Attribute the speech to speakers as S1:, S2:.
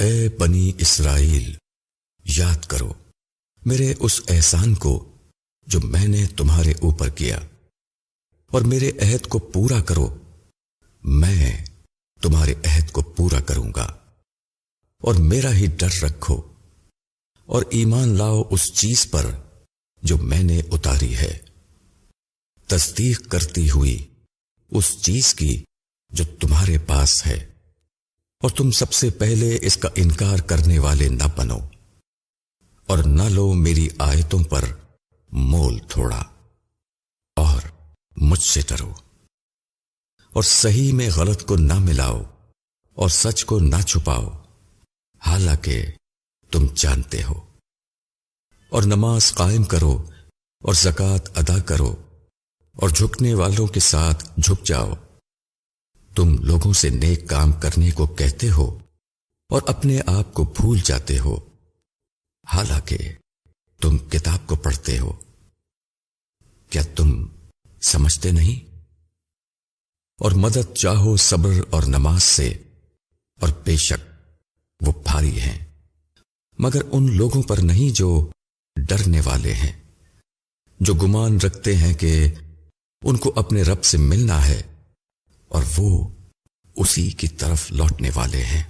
S1: اے بنی اسرائیل، یاد کرو میرے اس احسان کو جو میں نے تمہارے اوپر کیا، اور میرے عہد کو پورا کرو، میں تمہارے عہد کو پورا کروں گا، اور میرا ہی ڈر رکھو، اور ایمان لاؤ اس چیز پر جو میں نے اتاری ہے، تصدیق کرتی ہوئی اس چیز کی جو تمہارے پاس ہے، اور تم سب سے پہلے اس کا انکار کرنے والے نہ بنو، اور نہ لو میری آیتوں پر مول تھوڑا، اور مجھ سے ڈرو، اور صحیح میں غلط کو نہ ملاؤ، اور سچ کو نہ چھپاؤ، حالانکہ تم جانتے ہو، اور نماز قائم کرو، اور زکوٰۃ ادا کرو، اور جھکنے والوں کے ساتھ جھک جاؤ۔ تم لوگوں سے نیک کام کرنے کو کہتے ہو اور اپنے آپ کو بھول جاتے ہو، حالانکہ تم کتاب کو پڑھتے ہو۔ کیا تم سمجھتے نہیں؟ اور مدد چاہو صبر اور نماز سے، اور بے شک وہ بھاری ہیں، مگر ان لوگوں پر نہیں جو ڈرنے والے ہیں، جو گمان رکھتے ہیں کہ ان کو اپنے رب سے ملنا ہے، اور وہ اسی کی طرف لوٹنے والے ہیں۔